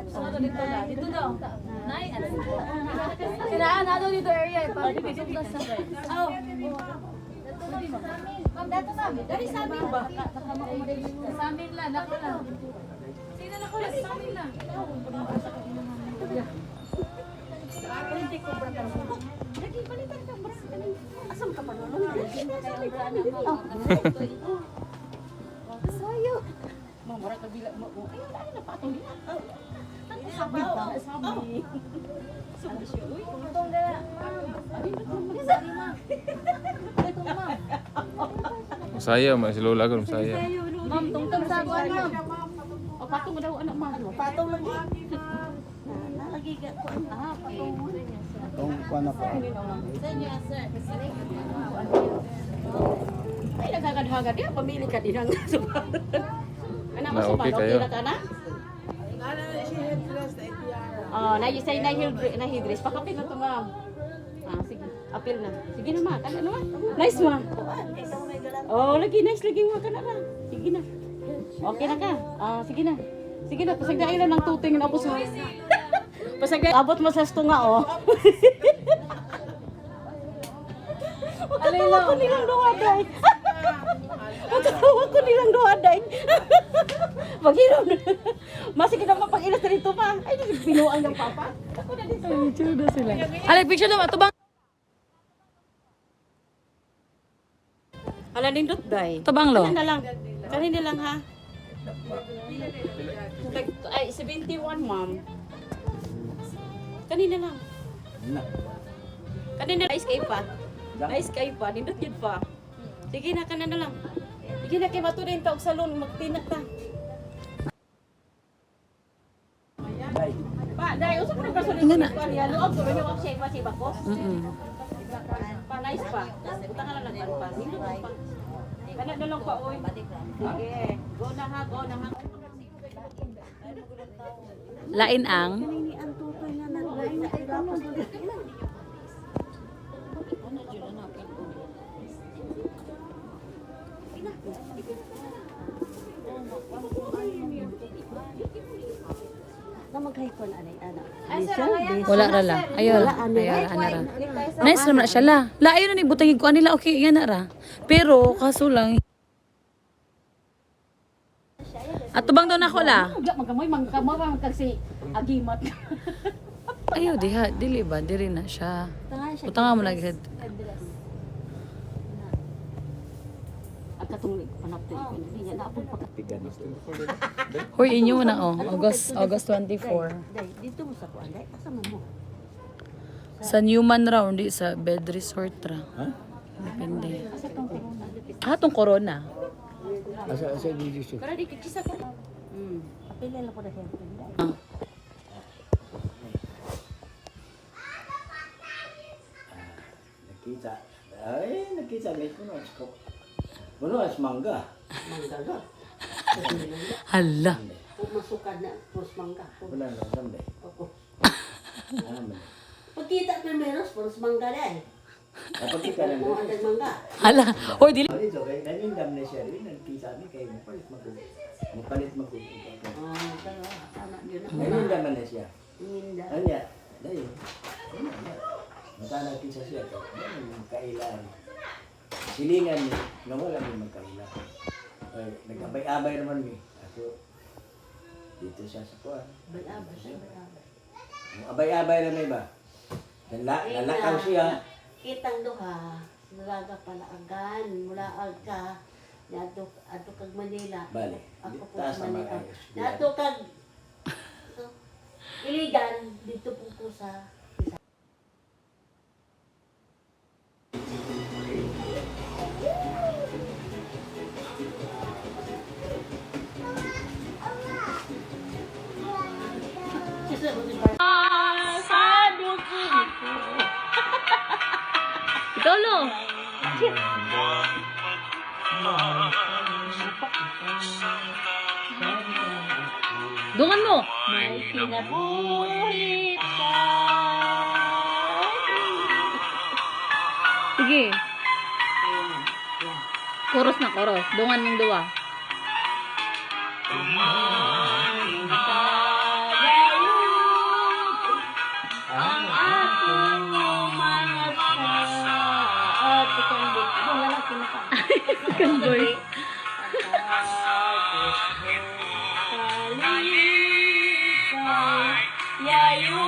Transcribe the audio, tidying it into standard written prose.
Sunod dito na. Dito daw. Nay, ano? Sinaan na daw dito area eh. Pag pasok na sa... Oh. Ma'am, dato ma'am. Dari sa amin ba? Sa amin lang. Nako lang. Sino na ko lang? Sa amin lang. Hindi ko brata. Lagi balitan ka brata. Asam ka pa noon? Sayo. Ma'am, mara ka bila mo. Ay, dali na patong dito. Sabi pa, sabi. Sabi siya, uy, tungtong na. Sabi ma. Ito ma'am. Saya man si Lola ko, saya. Ma'am, tungtong sa kuan ma'am. O patong daw anak ma'am. Patong lagi. Nalagi ka kuan. Ah, patong. Itong kuha na pa. Sa inyo, sir. Ay, nagkakadhaga dia, pamili ka din ang subat. Anak mo Na, subat, okay okay kayo. na ka na? Oh, na you say na hidres, pakapil na to ma'am. Ah, sige, apil na. Sige na ma, kana na ma. Nice ma. Oh, lagi nice lagi mo kana na. Sige na. Okay na ka. Ah, sige na. Sige na, pasagdain na ng tuting na po sa. Pasagdain, abot mo sa stunga oh. Magkatawa ko nilang duwaday. Magkatawa ko nilang duwaday. Maghiraw na. Masige na mapag-ilas na rito pa. Ay, pinuang ng papa. Ako na dito. Ay, chuda sila. Alay, picture naman. Ito bang? Ala nindot day. Ito bang lo? Kanina lang. Kanina lang ha. Ay, 71 ma'am. Kanina lang. Kanina na escape pa. Na-escape pa. Nindot yun pa. Sige na, kanina lang. Sige na, kay maturin ta og salon. Magtinak ta. Pa, dahil usap na kaso nito na. Loob ko, yung ang shape pa si Bakos. Pa, nice pa. Buta ka lang ng pa. Nindot pa. Kana na lang pa, oy. Sige. Go na ha, go na ha. Lain ang? Wala ra la. Ayo ra. Ayo ra ana ra. Nice naman na siya la. La ayo na ni butangin ko anila okay yan na ra. Pero kaso lang ato bang daw nako la? Magamoy, magkamara, magkagsi agimat. Ayo diha, dili ba? Diri na siya. Butanga mo lagi. Ang katong panapto ko hindi niya naapod pa. Hoy inyo na oh. August 24. Dito mo sa kuan, dai kasama mo. Sa Newman raw, hindi sa bed resort ra. Ha? Depende. Asa tong corona? Ah, tong corona. Asa dito siya. Pero di kikisa ka. Apil lang ko na health. Ah. Nakita. Ay, nakita guys ko no. Ano as mangga? Mangga. Hala. Pumasukad na pros mangga. Wala na sambe. Ako. Amen. Pagkita ka menos pros mangga dai. Kapag kita na Mo ang mangga. Hala. Hoy dili. Dito kay nanindam na siya rin nagkita ni kay mapalit magko. Oh, sana yun na. Nanindam na siya. Ninda. Anya, dai. Matana kita siya. Kailan. Silingan ni nawala mi magkailan. Ay, nagabay-abay naman mi. Ako dito siya sa kuan. Balaba siya, balaba. Abay-abay na may ba? Nalakaw siya. Kitang duha, nalaga pala agan, mula ka, nato kag Manila. Bali. Ako po Taas sa naman Manila. ayos. Nato kag Iligan dito po ko sa Tolo. Dungan mo. may kinabuhi pa. Sige. Chorus na chorus. Dungan mong duwa. Tagay Kanboy. Yayo